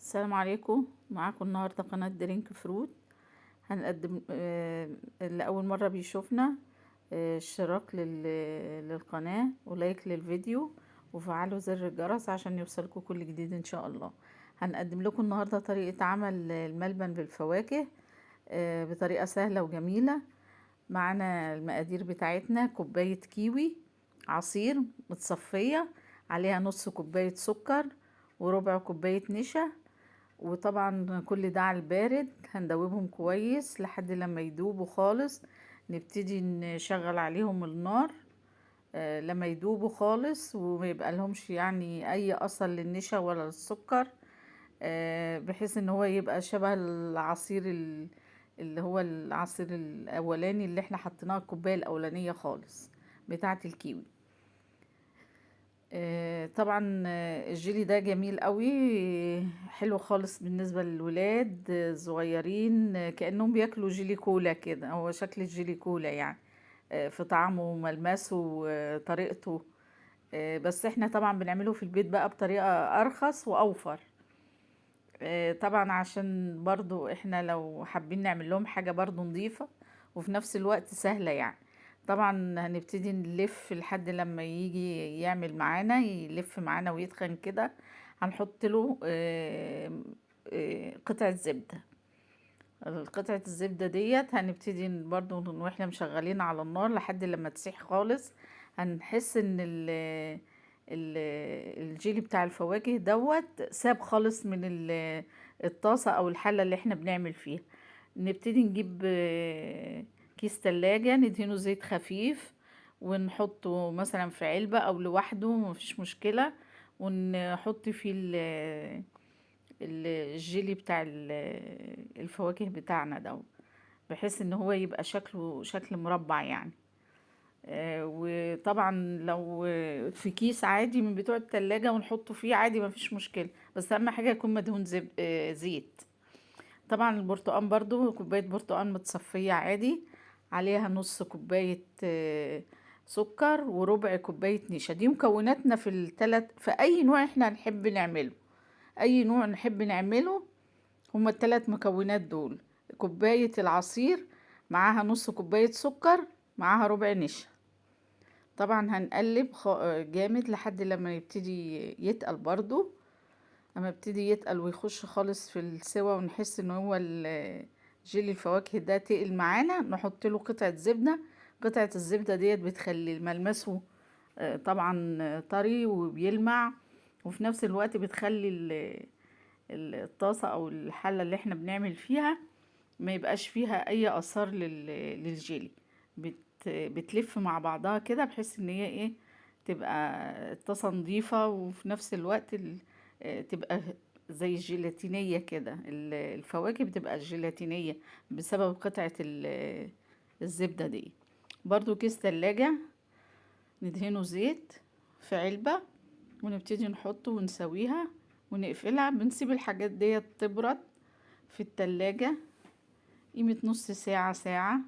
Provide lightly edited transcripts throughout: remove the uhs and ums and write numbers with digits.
السلام عليكم. معاكم النهارده قناة درينك فروت. هنقدم لأول مرة بيشوفنا اشتراك للقناة ولايك للفيديو وفعلوا زر الجرس عشان يوصلكوا كل جديد ان شاء الله. هنقدم لكم النهارده طريقة عمل الملبن بالفواكه بطريقة سهلة وجميلة. معانا المقادير بتاعتنا: كوباية كيوي عصير متصفية، عليها نص كوباية سكر وربع كوباية نشا، وطبعا كل ده على البارد. هندوبهم كويس لحد لما يدوبوا خالص. نبتدي نشغل عليهم النار لما يدوبوا خالص وما يبقى لهمش يعني اي اثر للنشا ولا للسكر، بحيث ان هو يبقى شبه العصير اللي هو العصير الاولاني اللي احنا حطيناه الكوبايه الاولانيه خالص بتاعه الكيوي. طبعا الجيلي ده جميل قوي، حلو خالص بالنسبة للولاد صغيرين، كأنهم بياكلوا جيلي كولا كده. هو شكل الجيلي كولا يعني في طعمه وملمسه وطريقته. بس احنا طبعا بنعمله في البيت بقى بطريقة أرخص وأوفر. طبعا عشان برضو احنا لو حابين نعمل لهم حاجة برضو نظيفة وفي نفس الوقت سهلة يعني. طبعا هنبتدي نلف لحد لما يجي يعمل معانا، يلف معانا ويتخن كده. هنحط له قطعة زبدة. قطعة الزبدة ديت هنبتدي برضو واحنا مشغلين على النار لحد لما تسيح خالص. هنحس ان الجيلي بتاع الفواكه دوت ساب خالص من الطاسة او الحلة اللي احنا بنعمل فيها. نبتدي نجيب كيس تلاجة ندهنه زيت خفيف ونحطه مثلا في علبة او لوحده مفيش مشكلة، ونحط فيه الجيلي بتاع الفواكه بتاعنا ده، بحيث ان هو يبقى شكله شكل مربع يعني. وطبعا لو في كيس عادي من بتوع التلاجة ونحطه فيه عادي مفيش مشكلة، بس اهم حاجة يكون مدهون زيت. طبعا البرتقان برضو كوباية برتقان متصفية عادي، عليها نص كوباية سكر وربع كوباية نشا. دي مكوناتنا في اي نوع احنا نحب نعمله. اي نوع نحب نعمله هما الثلاث مكونات دول: كوباية العصير معاها نص كوباية سكر معاها ربع نشا. طبعا هنقلب جامد لحد لما يبتدي يتقل برضو. لما يبتدي يتقل ويخش خالص في السوا ونحس ان هو جيلي الفواكه ده تقل معانا، نحط له قطعة زبدة. قطعة الزبدة ديت بتخلي ملمسه طبعا طري وبيلمع، وفي نفس الوقت بتخلي الطاسة او الحلة اللي احنا بنعمل فيها ما يبقاش فيها اي اثار للجيلي. بتلف مع بعضها كده بحيث ان هي ايه، تبقى الطاسة نظيفة وفي نفس الوقت تبقى زي الجيلاتينية كده. الفواكه بتبقى جيلاتينية بسبب قطعة الزبدة دي. برضو كيس تلاجة ندهنه زيت في علبة ونبتدي نحطه ونسويها ونقفلها. بنسيب الحاجات دي تبرد في التلاجة قيمة نص ساعة ساعة.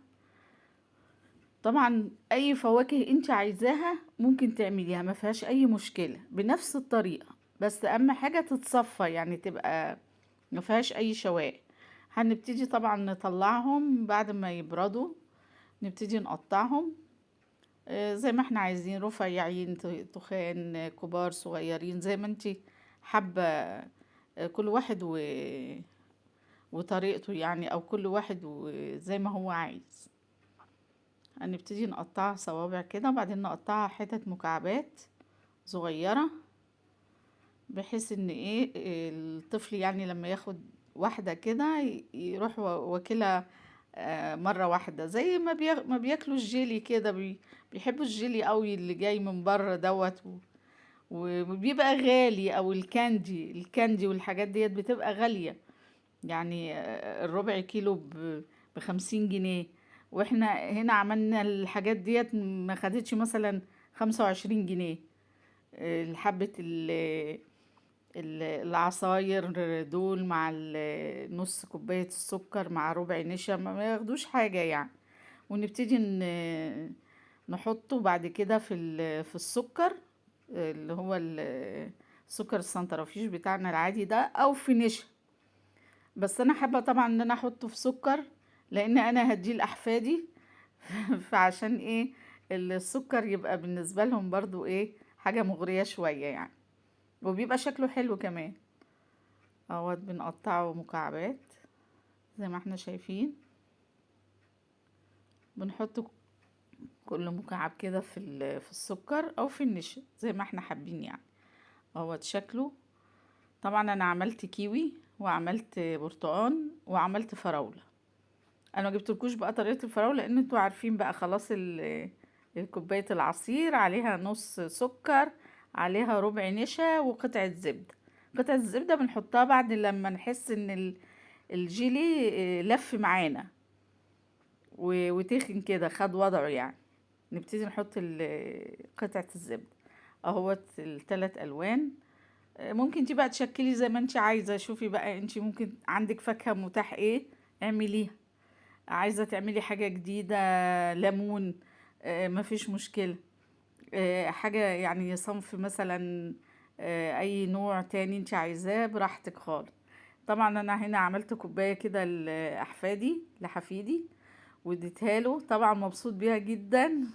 طبعا اي فواكه انت عايزاها ممكن تعمليها، ما فيهاش اي مشكلة بنفس الطريقة، بس اهم حاجة تتصفى يعني تبقى ما فيهاش اي شوائب. هنبتدي طبعا نطلعهم بعد ما يبردوا، نبتدي نقطعهم زي ما احنا عايزين، رفيعين تخان كبار صغيرين زي ما انت حابة. كل واحد وطريقته يعني، او كل واحد وزي ما هو عايز. هنبتدي نقطعها صوابع كده وبعدين نقطعها حتت مكعبات صغيرة، بحيث ان ايه الطفل يعني لما ياخد واحدة كده يروح واكلها مرة واحدة، زي ما بياكلوا الجيلي كده. بيحبوا الجيلي قوي اللي جاي من بره دوت وبيبقى غالي. او الكاندي والحاجات ديت بتبقى غالية يعني. الربع كيلو ب50 جنيه، واحنا هنا عملنا الحاجات ديت ما خدتش مثلا 25 جنيه. الحبة العصاير دول مع نص كوباية السكر مع ربع نشا ما ياخدوش حاجة يعني. ونبتدي نحطه بعد كده في السكر اللي هو سكر السنترفيش بتاعنا العادي ده او في نشا. بس انا حابه طبعا ان انا احطه في سكر، لان انا هديه لاحفادي. فعشان ايه السكر يبقى بالنسبه لهم برضو ايه حاجه مغريه شويه يعني، وبيبقى شكله حلو كمان. اهوت بنقطعه مكعبات زي ما احنا شايفين، بنحط كل مكعب كده في السكر او في النشا زي ما احنا حابين يعني. اهوت شكله. طبعا انا عملت كيوي وعملت برتقان وعملت فراولة. انا ما جبتلكوش بقى طريقة الفراولة لان انتوا عارفين بقى خلاص الكوباية العصير عليها نص سكر، عليها ربع نشا وقطعة زبدة. قطعة الزبدة بنحطها بعد لما نحس ان الجيلي لف معانا وتخن كده خد وضعه يعني، نبتدي نحط قطعة الزبدة. اهوت الثلاث الوان. ممكن انتي بقى تشكلي زي ما انتي عايزة. شوفي بقى انتي ممكن عندك فاكهة متاح ايه اعمليها. عايزة تعملي حاجة جديدة، ليمون، مفيش مشكلة. حاجة يعني صنف مثلا، اي نوع تاني انتي عايزاه براحتك خالص. طبعا انا هنا عملت كوباية كده لاحفادي لحفيدي واديتها له، طبعا مبسوط بيها جدا.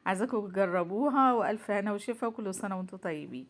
عايزاكم تجربوها والف هنا وشفا وكل سنة وانتم طيبين.